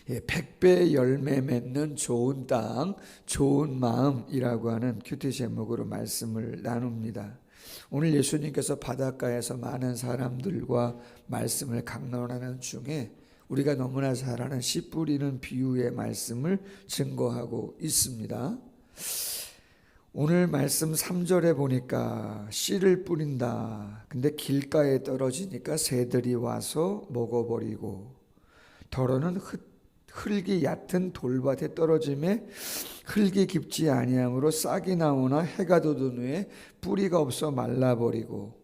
100배 열매 맺는 좋은 땅, 좋은 마음이라고 하는 큐티 제목으로 말씀을 나눕니다. 오늘 예수님께서 바닷가에서 많은 사람들과 말씀을 강론하는 중에 우리가 너무나 잘 아는 씨 뿌리는 비유의 말씀을 증거하고 있습니다. 오늘 말씀 3절에 보니까 씨를 뿌린다. 근데 길가에 떨어지니까 새들이 와서 먹어버리고, 더러는 흙이 얕은 돌밭에 떨어짐에 흙이 깊지 아니함으로 싹이 나오나 해가 돋은 후에 뿌리가 없어 말라버리고,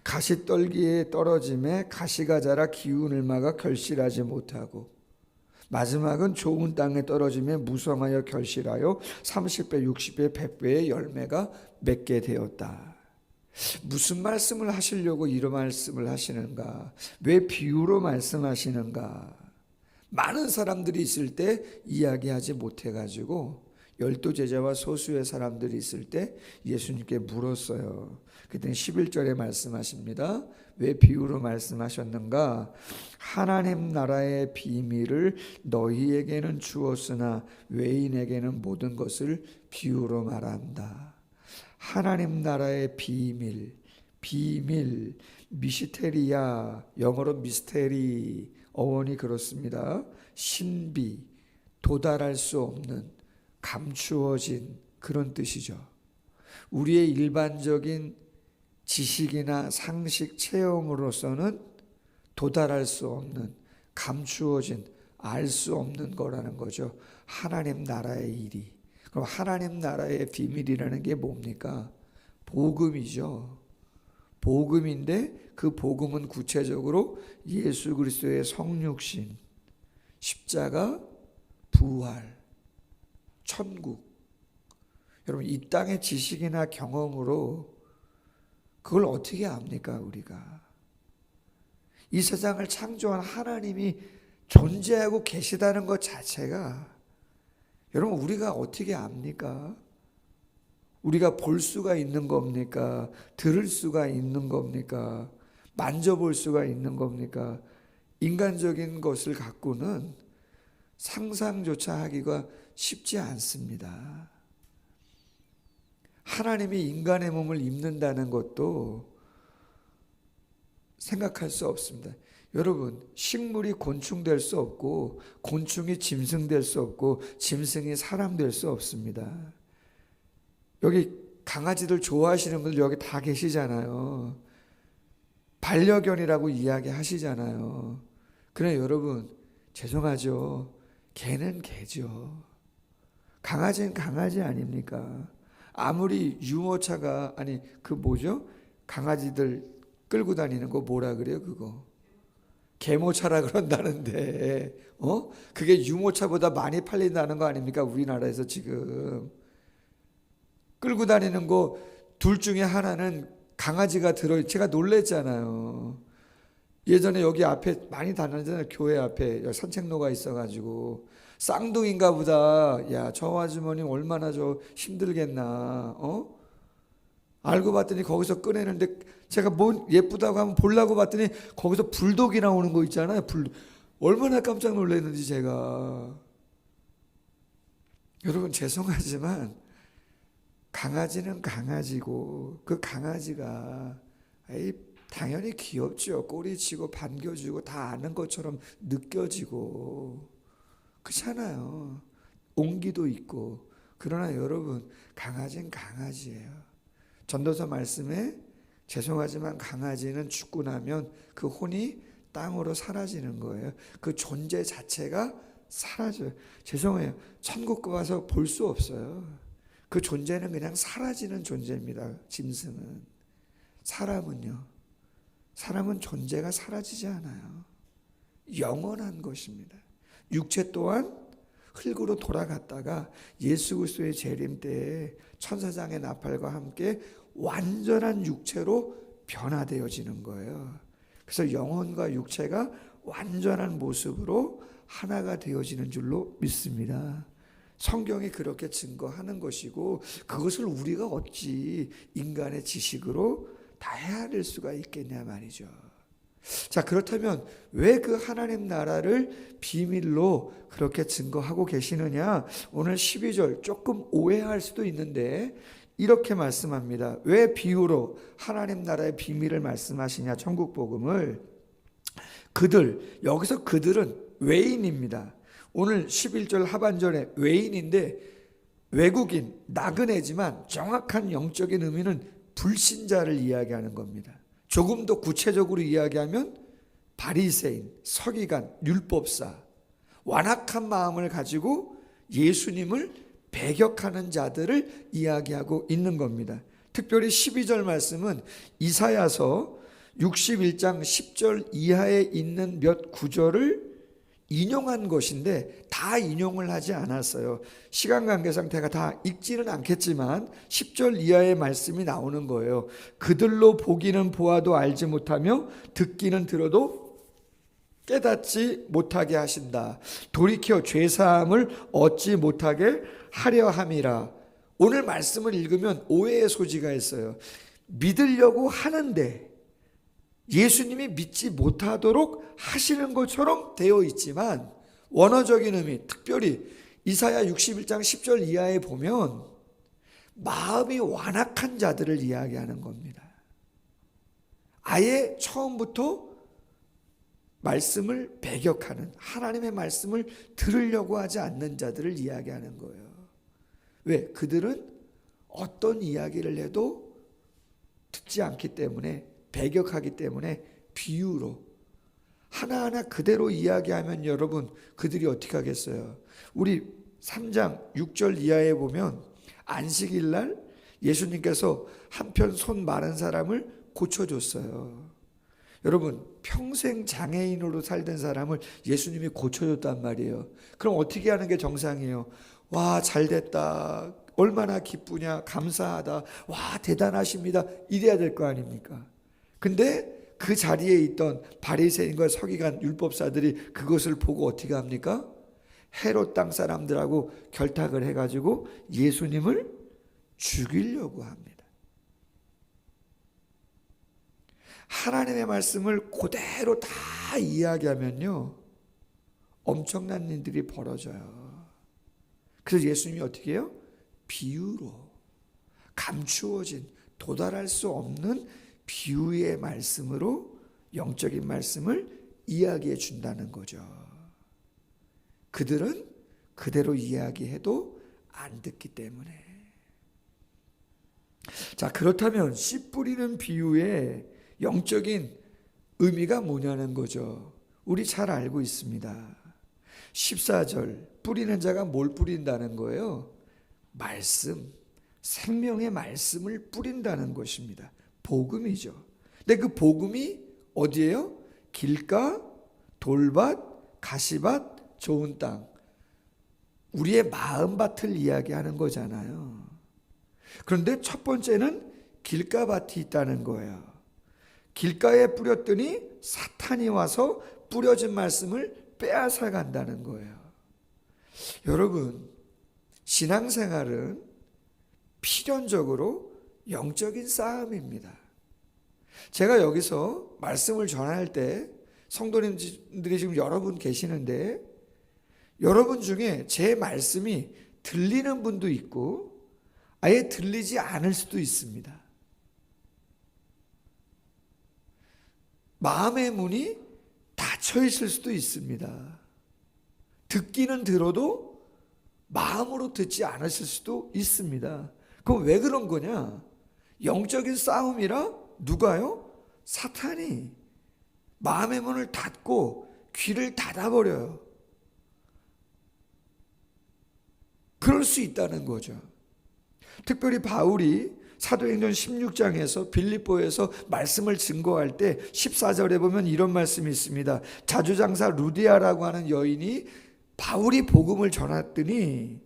가시떨기에 떨어짐에 가시가 자라 기운을 막아 결실하지 못하고, 마지막은 좋은 땅에 떨어짐에 무성하여 결실하여 30배, 60배, 100배의 열매가 맺게 되었다. 무슨 말씀을 하시려고 이런 말씀을 하시는가? 왜 비유로 말씀하시는가? 많은 사람들이 있을 때 이야기하지 못해가지고 12제자와 소수의 사람들이 있을 때 예수님께 물었어요. 그때는 11절에 말씀하십니다. 왜 비유로 말씀하셨는가? 하나님 나라의 비밀을 너희에게는 주었으나 외인에게는 모든 것을 비유로 말한다. 하나님 나라의 비밀, 미시테리아, 영어로 미스테리, 어원이 그렇습니다. 신비, 도달할 수 없는, 감추어진 그런 뜻이죠. 우리의 일반적인 지식이나 상식, 체험으로서는 도달할 수 없는, 감추어진, 알 수 없는 거라는 거죠. 하나님 나라의 일이. 그럼 하나님 나라의 비밀이라는 게 뭡니까? 복음이죠. 복음인데 그 복음은 구체적으로 예수 그리스도의 성육신, 십자가, 부활, 천국. 여러분, 이 땅의 지식이나 경험으로 그걸 어떻게 압니까, 우리가? 이 세상을 창조한 하나님이 존재하고 계시다는 것 자체가, 여러분, 우리가 어떻게 압니까? 우리가 볼 수가 있는 겁니까? 들을 수가 있는 겁니까? 만져볼 수가 있는 겁니까? 인간적인 것을 갖고는 상상조차 하기가 쉽지 않습니다. 하나님이 인간의 몸을 입는다는 것도 생각할 수 없습니다. 여러분, 식물이 곤충 될 수 없고 곤충이 짐승 될 수 없고 짐승이 사람 될 수 없습니다. 여기 강아지들 좋아하시는 분들 여기 다 계시잖아요. 반려견이라고 이야기 하시잖아요. 그러나 여러분, 죄송하죠. 개는 개죠. 강아지는 강아지 아닙니까? 아무리 유모차가, 강아지들 끌고 다니는 거 뭐라 그래요, 그거? 개모차라 그런다는데, 그게 유모차보다 많이 팔린다는 거 아닙니까? 우리나라에서 지금. 끌고 다니는 거 둘 중에 하나는 강아지가 제가 놀랬잖아요. 예전에 여기 앞에 많이 다녔잖아요. 교회 앞에 산책로가 있어가지고 쌍둥이인가 보다. 야, 저 아주머니 얼마나 힘들겠나. 알고 봤더니 거기서 꺼내는데 제가 뭐 예쁘다고 하면 보려고 봤더니 거기서 불독이 나오는 거 있잖아요. 얼마나 깜짝 놀랐는지 제가. 여러분, 죄송하지만 강아지는 강아지고 그 강아지가 당연히 귀엽죠. 꼬리치고 반겨주고 다 아는 것처럼 느껴지고 그렇잖아요. 온기도 있고. 그러나 여러분, 강아지는 강아지예요. 전도서 말씀에 죄송하지만 강아지는 죽고 나면 그 혼이 땅으로 사라지는 거예요. 그 존재 자체가 사라져요. 죄송해요. 천국 가서 볼 수 없어요. 그 존재는 그냥 사라지는 존재입니다. 짐승은. 사람은 존재가 사라지지 않아요. 영원한 것입니다. 육체 또한 흙으로 돌아갔다가 예수 그리스도의 재림 때에 천사장의 나팔과 함께 완전한 육체로 변화되어지는 거예요. 그래서 영혼과 육체가 완전한 모습으로 하나가 되어지는 줄로 믿습니다. 성경이 그렇게 증거하는 것이고, 그것을 우리가 어찌 인간의 지식으로 다 헤아릴 수가 있겠냐 말이죠. 자, 그렇다면 왜 그 하나님 나라를 비밀로 그렇게 증거하고 계시느냐? 오늘 12절 조금 오해할 수도 있는데 이렇게 말씀합니다. 왜 비유로 하나님 나라의 비밀을 말씀하시냐? 천국 복음을. 여기서 그들은 외인입니다. 오늘 11절 하반절에 외인인데 외국인, 나그네지만 정확한 영적인 의미는 불신자를 이야기하는 겁니다. 조금 더 구체적으로 이야기하면 바리새인, 서기관, 율법사, 완악한 마음을 가지고 예수님을 배격하는 자들을 이야기하고 있는 겁니다. 특별히 12절 말씀은 이사야서 61장 10절 이하에 있는 몇 구절을 인용한 것인데 다 인용을 하지 않았어요. 시간 관계상 제가 다 읽지는 않겠지만 10절 이하의 말씀이 나오는 거예요. 그들로 보기는 보아도 알지 못하며 듣기는 들어도 깨닫지 못하게 하신다. 돌이켜 죄사함을 얻지 못하게 하려 함이라. 오늘 말씀을 읽으면 오해의 소지가 있어요. 믿으려고 하는데 예수님이 믿지 못하도록 하시는 것처럼 되어 있지만 원어적인 의미, 특별히 이사야 61장 10절 이하에 보면 마음이 완악한 자들을 이야기하는 겁니다. 아예 처음부터 말씀을 배격하는, 하나님의 말씀을 들으려고 하지 않는 자들을 이야기하는 거예요. 왜? 그들은 어떤 이야기를 해도 듣지 않기 때문에, 배격하기 때문에 비유로 하나하나 그대로 이야기하면 여러분 그들이 어떻게 하겠어요? 우리 3장 6절 이하에 보면 안식일 날 예수님께서 한편 손 마른 사람을 고쳐줬어요. 여러분 평생 장애인으로 살던 사람을 예수님이 고쳐줬단 말이에요. 그럼 어떻게 하는 게 정상이에요? 와, 잘됐다, 얼마나 기쁘냐, 감사하다, 와 대단하십니다, 이래야 될 거 아닙니까? 근데 그 자리에 있던 바리새인과 서기관 율법사들이 그것을 보고 어떻게 합니까? 헤롯 땅 사람들하고 결탁을 해가지고 예수님을 죽이려고 합니다. 하나님의 말씀을 그대로 다 이야기하면요 엄청난 일들이 벌어져요. 그래서 예수님이 어떻게 해요? 비유로, 감추어진, 도달할 수 없는 비유의 말씀으로 영적인 말씀을 이야기해 준다는 거죠. 그들은 그대로 이야기해도 안 듣기 때문에. 자, 그렇다면 씨 뿌리는 비유의 영적인 의미가 뭐냐는 거죠. 우리 잘 알고 있습니다. 14절, 뿌리는 자가 뭘 뿌린다는 거예요? 말씀, 생명의 말씀을 뿌린다는 것입니다. 복음이죠. 근데 그 복음이 어디예요? 길가, 돌밭, 가시밭, 좋은 땅. 우리의 마음밭을 이야기하는 거잖아요. 그런데 첫 번째는 길가밭이 있다는 거예요. 길가에 뿌렸더니 사탄이 와서 뿌려진 말씀을 빼앗아 간다는 거예요. 여러분, 신앙생활은 필연적으로 영적인 싸움입니다. 제가 여기서 말씀을 전할 때 성도님들이 지금 여러분 계시는데 여러분 중에 제 말씀이 들리는 분도 있고 아예 들리지 않을 수도 있습니다. 마음의 문이 닫혀 있을 수도 있습니다. 듣기는 들어도 마음으로 듣지 않으실 수도 있습니다. 그럼 왜 그런 거냐? 영적인 싸움이라 누가요? 사탄이 마음의 문을 닫고 귀를 닫아버려요. 그럴 수 있다는 거죠. 특별히 바울이 사도행전 16장에서 빌립보에서 말씀을 증거할 때 14절에 보면 이런 말씀이 있습니다. 자주장사 루디아라고 하는 여인이 바울이 복음을 전했더니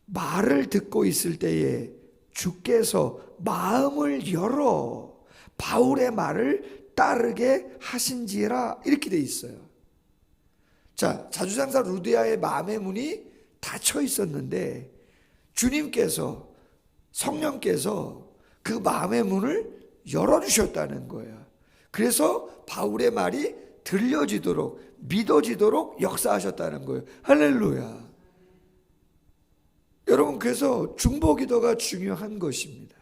말을 듣고 있을 때에 주께서 마음을 열어 바울의 말을 따르게 하신지라, 이렇게 돼 있어요. 자, 자주장사 루디아의 마음의 문이 닫혀 있었는데 주님께서, 성령께서 그 마음의 문을 열어주셨다는 거예요. 그래서 바울의 말이 들려지도록 믿어지도록 역사하셨다는 거예요. 할렐루야. 여러분, 그래서 중보기도가 중요한 것입니다.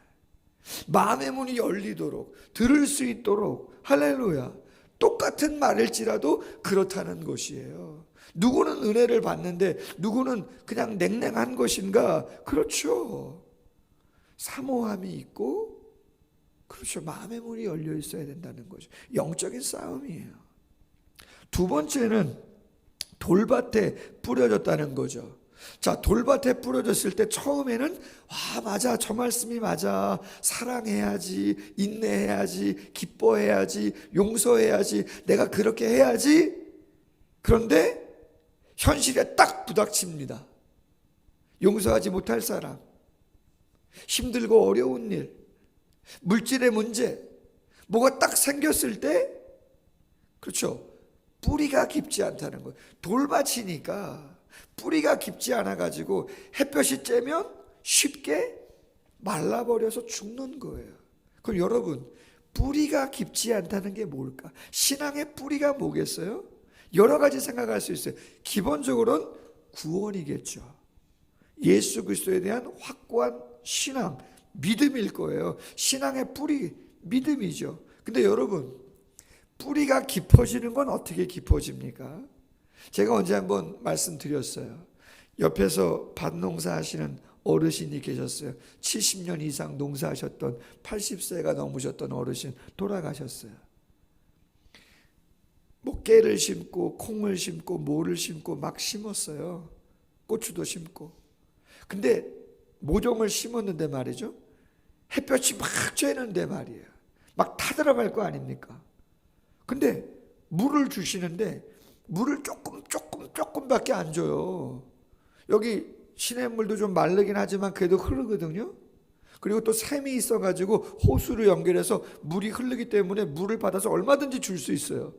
마음의 문이 열리도록 들을 수 있도록, 할렐루야, 똑같은 말일지라도 그렇다는 것이에요. 누구는 은혜를 받는데 누구는 그냥 냉랭한 것인가? 그렇죠. 사모함이 있고, 그렇죠, 마음의 문이 열려 있어야 된다는 거죠. 영적인 싸움이에요. 두 번째는 돌밭에 뿌려졌다는 거죠. 자, 돌밭에 뿌려졌을 때 처음에는 맞아, 저 말씀이 맞아, 사랑해야지, 인내해야지, 기뻐해야지, 용서해야지, 내가 그렇게 해야지. 그런데 현실에 딱 부닥칩니다. 용서하지 못할 사람, 힘들고 어려운 일, 물질의 문제, 뭐가 딱 생겼을 때, 그렇죠, 뿌리가 깊지 않다는 거예요. 돌밭이니까 뿌리가 깊지 않아가지고 햇볕이 쬐면 쉽게 말라버려서 죽는 거예요. 그럼 여러분, 뿌리가 깊지 않다는 게 뭘까? 신앙의 뿌리가 뭐겠어요? 여러 가지 생각할 수 있어요. 기본적으로는 구원이겠죠. 예수 그리스도에 대한 확고한 신앙, 믿음일 거예요. 신앙의 뿌리, 믿음이죠. 근데 여러분, 뿌리가 깊어지는 건 어떻게 깊어집니까? 제가 언제 한번 말씀드렸어요. 옆에서 밭농사 하시는 어르신이 계셨어요. 70년 이상 농사하셨던 80세가 넘으셨던 어르신 돌아가셨어요. 뭐 깨를 심고 콩을 심고 모를 심고 막 심었어요. 고추도 심고. 근데 모종을 심었는데 말이죠, 햇볕이 막 쬐는데 말이에요. 막 타들어갈 거 아닙니까? 근데 물을 주시는데 물을 조금밖에 안 줘요. 여기 시냇물도 좀 마르긴 하지만 그래도 흐르거든요. 그리고 또 샘이 있어가지고 호수를 연결해서 물이 흐르기 때문에 물을 받아서 얼마든지 줄 수 있어요.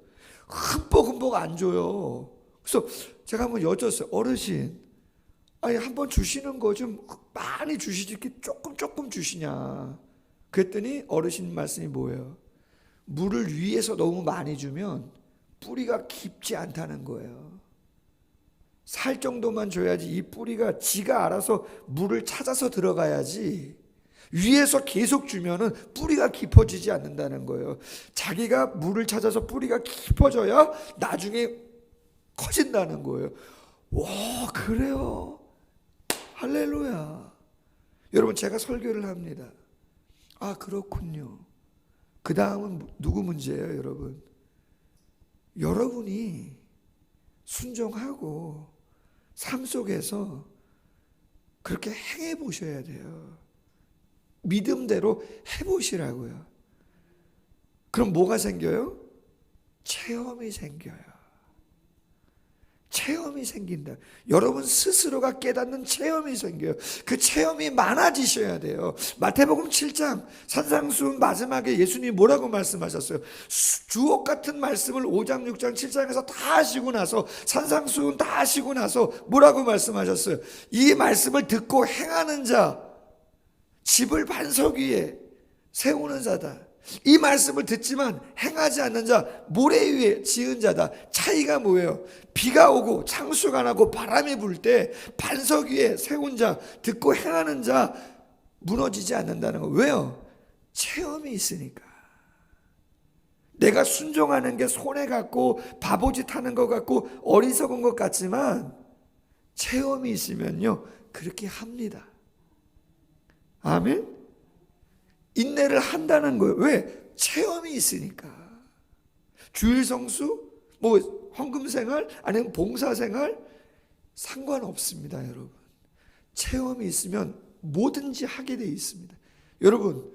흠뻑 안 줘요. 그래서 제가 한번 여쭸어요. 어르신, 아니 한번 주시는 거 좀 많이 주시지 이렇게 조금 주시냐. 그랬더니 어르신 말씀이 뭐예요? 물을 위에서 너무 많이 주면 뿌리가 깊지 않다는 거예요. 살 정도만 줘야지 이 뿌리가 지가 알아서 물을 찾아서 들어가야지, 위에서 계속 주면은 뿌리가 깊어지지 않는다는 거예요. 자기가 물을 찾아서 뿌리가 깊어져야 나중에 커진다는 거예요. 와, 그래요. 할렐루야. 여러분, 제가 설교를 합니다. 아, 그렇군요. 그 다음은 누구 문제예요, 여러분? 여러분이 순종하고 삶 속에서 그렇게 행해 보셔야 돼요. 믿음대로 해보시라고요. 그럼 뭐가 생겨요? 체험이 생겨요. 체험이 생긴다. 여러분 스스로가 깨닫는 체험이 생겨요. 그 체험이 많아지셔야 돼요. 마태복음 7장 산상수훈 마지막에 예수님이 뭐라고 말씀하셨어요? 주옥 같은 말씀을 5장, 6장, 7장에서 다 하시고 나서, 산상수훈 다 하시고 나서 뭐라고 말씀하셨어요? 이 말씀을 듣고 행하는 자, 집을 반석 위에 세우는 자다. 이 말씀을 듣지만 행하지 않는 자, 모래 위에 지은 자다. 차이가 뭐예요? 비가 오고 창수가 나고 바람이 불 때 반석 위에 세운 자, 듣고 행하는 자 무너지지 않는다는 거. 왜요? 체험이 있으니까. 내가 순종하는 게 손해 같고 바보짓 하는 것 같고 어리석은 것 같지만 체험이 있으면요, 그렇게 합니다. 아멘? 인내를 한다는 거예요. 왜? 체험이 있으니까. 주일 성수, 뭐 헌금 생활, 아니면 봉사 생활 상관없습니다, 여러분. 체험이 있으면 뭐든지 하게 돼 있습니다. 여러분,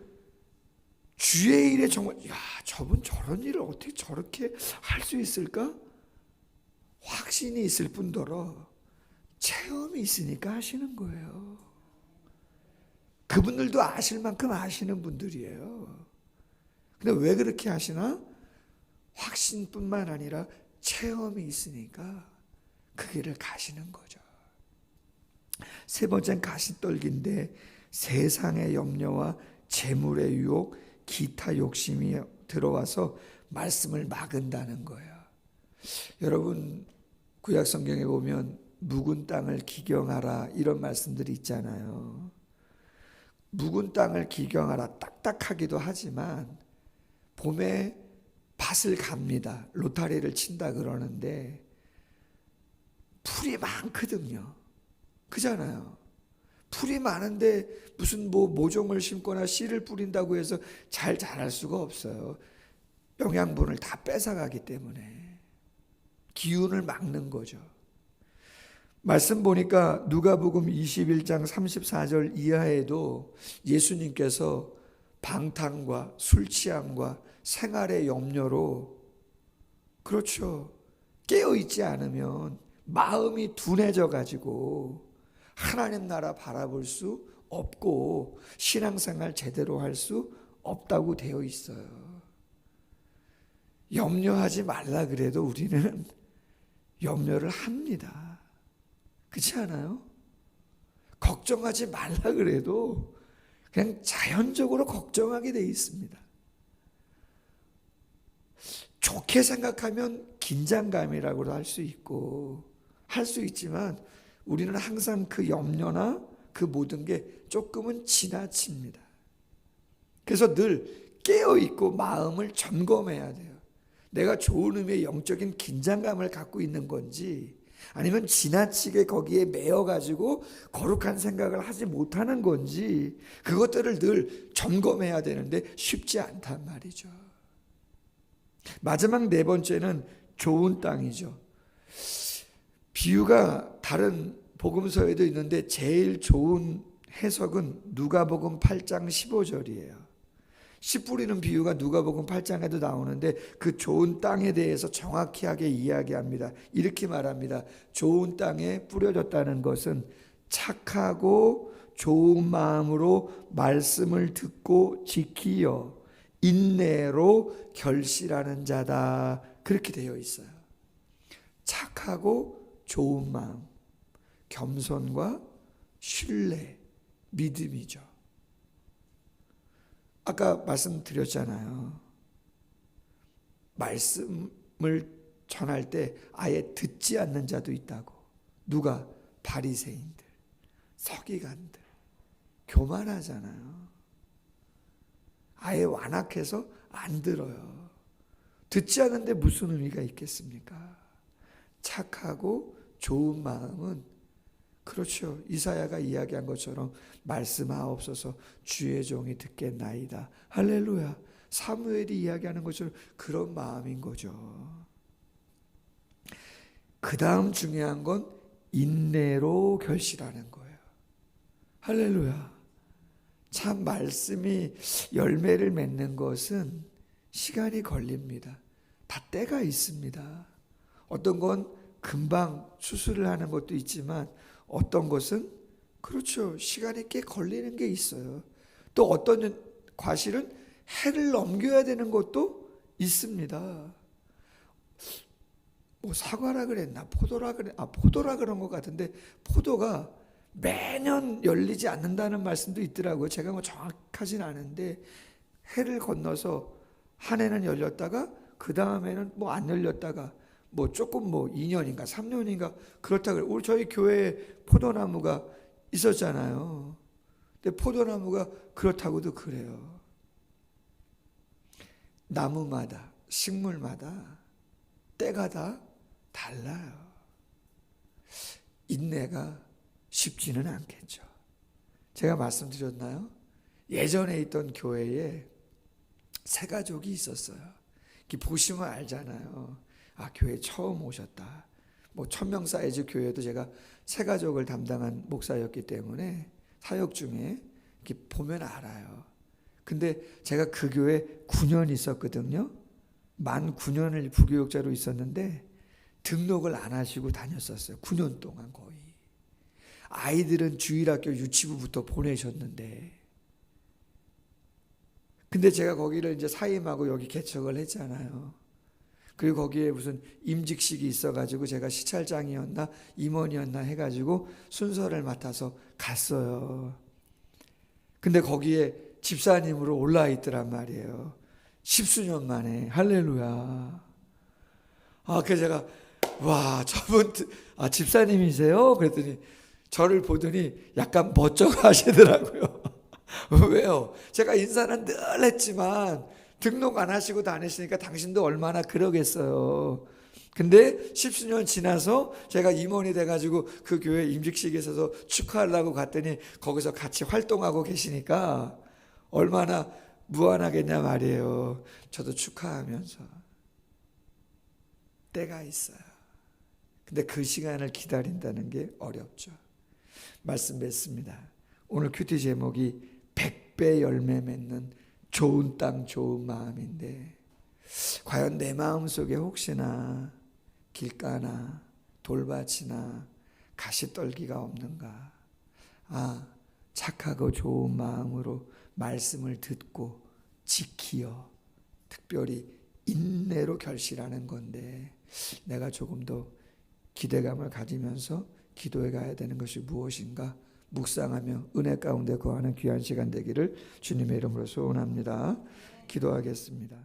주의 일에 정말 저분 저런 일을 어떻게 저렇게 할 수 있을까? 확신이 있을 뿐더러 체험이 있으니까 하시는 거예요. 그분들도 아실 만큼 아시는 분들이에요. 근데 왜 그렇게 하시나? 확신뿐만 아니라 체험이 있으니까 그 길을 가시는 거죠. 세 번째는 가시떨기인데, 세상의 염려와 재물의 유혹, 기타 욕심이 들어와서 말씀을 막은다는 거예요. 여러분 구약 성경에 보면 묵은 땅을 기경하라 이런 말씀들이 있잖아요. 묵은 땅을 기경하라 딱딱하기도 하지만 봄에 밭을 갑니다. 로타리를 친다 그러는데 풀이 많거든요. 그잖아요. 풀이 많은데 무슨 뭐 모종을 심거나 씨를 뿌린다고 해서 잘 자랄 수가 없어요. 영양분을 다 뺏어가기 때문에 기운을 막는 거죠. 말씀 보니까 누가복음 21장 34절 이하에도 예수님께서 방탕과 술 취함과 생활의 염려로 그렇죠. 깨어있지 않으면 마음이 둔해져 가지고 하나님 나라 바라볼 수 없고 신앙생활 제대로 할 수 없다고 되어 있어요. 염려하지 말라 그래도 우리는 염려를 합니다. 그렇지 않아요? 걱정하지 말라 그래도 그냥 자연적으로 걱정하게 돼 있습니다. 좋게 생각하면 긴장감이라고도 할 수 있고 할 수 있지만 우리는 항상 그 염려나 그 모든 게 조금은 지나칩니다. 그래서 늘 깨어있고 마음을 점검해야 돼요. 내가 좋은 의미의 영적인 긴장감을 갖고 있는 건지 아니면 지나치게 거기에 매여가지고 거룩한 생각을 하지 못하는 건지 그것들을 늘 점검해야 되는데 쉽지 않단 말이죠. 마지막 네 번째는 좋은 땅이죠. 비유가 다른 복음서에도 있는데 제일 좋은 해석은 누가복음 8장 15절이에요. 씨 뿌리는 비유가 누가복음 8장에도 나오는데 그 좋은 땅에 대해서 정확히 하게 이야기합니다. 이렇게 말합니다. 좋은 땅에 뿌려졌다는 것은 착하고 좋은 마음으로 말씀을 듣고 지키어 인내로 결실하는 자다. 그렇게 되어 있어요. 착하고 좋은 마음, 겸손과 신뢰, 믿음이죠. 아까 말씀드렸잖아요. 말씀을 전할 때 아예 듣지 않는 자도 있다고. 누가? 바리새인들, 서기관들, 교만하잖아요. 아예 완악해서 안 들어요. 듣지 않는데 무슨 의미가 있겠습니까? 착하고 좋은 마음은 그렇죠. 이사야가 이야기한 것처럼 말씀하옵소서 주의 종이 듣겠나이다. 할렐루야. 사무엘이 이야기하는 것처럼 그런 마음인 거죠. 그 다음 중요한 건 인내로 결실하는 거예요. 할렐루야. 참 말씀이 열매를 맺는 것은 시간이 걸립니다. 다 때가 있습니다. 어떤 건 금방 수술을 하는 것도 있지만 어떤 것은 그렇죠. 시간이 꽤 걸리는 게 있어요. 또 어떤 과실은 해를 넘겨야 되는 것도 있습니다. 뭐 사과라 그랬나 포도라 그런 것 같은데 포도가 매년 열리지 않는다는 말씀도 있더라고요. 제가 뭐 정확하진 않은데 해를 건너서 한 해는 열렸다가 그 다음에는 뭐 안 열렸다가 뭐 조금 뭐 2년인가 3년인가 그렇다 그래요. 우리 저희 교회에 포도나무가 있었잖아요. 근데 포도나무가 그렇다고도 그래요. 나무마다 식물마다 때가 다 달라요. 인내가 쉽지는 않겠죠. 제가 말씀드렸나요? 예전에 있던 교회에 세 가족이 있었어요. 보시면 알잖아요. 아, 교회 처음 오셨다. 뭐 1000명 사이즈 교회도 제가 세 가족을 담당한 목사였기 때문에 사역 중에 이렇게 보면 알아요. 근데 제가 그 교회 9년 있었거든요. 만 9년을 부교육자로 있었는데 등록을 안 하시고 다녔었어요. 9년 동안 거의. 아이들은 주일학교 유치부부터 보내셨는데 근데 제가 거기를 이제 사임하고 여기 개척을 했잖아요. 그리고 거기에 무슨 임직식이 있어가지고 제가 시찰장이었나 임원이었나 해가지고 순서를 맡아서 갔어요. 근데 거기에 집사님으로 올라와 있더란 말이에요. 십수년 만에. 할렐루야. 그래서 제가 와, 저분 집사님이세요? 그랬더니 저를 보더니 약간 멋쩍어 하시더라고요. 왜요? 제가 인사는 늘 했지만 등록 안 하시고 다니시니까 당신도 얼마나 그러겠어요. 근데 십수년 지나서 제가 임원이 돼가지고 그 교회 임직식에 있어서 축하하려고 갔더니 거기서 같이 활동하고 계시니까 얼마나 무안하겠냐 말이에요. 저도 축하하면서 때가 있어요. 근데 그 시간을 기다린다는 게 어렵죠. 말씀 맺습니다. 오늘 큐티 제목이 100배 열매 맺는 좋은 땅 좋은 마음인데, 과연 내 마음 속에 혹시나 길가나 돌밭이나 가시떨기가 없는가? 착하고 좋은 마음으로 말씀을 듣고 지키어, 특별히 인내로 결실하는 건데, 내가 조금 더 기대감을 가지면서 기도해 가야 되는 것이 무엇인가 묵상하며 은혜 가운데 거하는 귀한 시간 되기를 주님의 이름으로 소원합니다. 기도하겠습니다.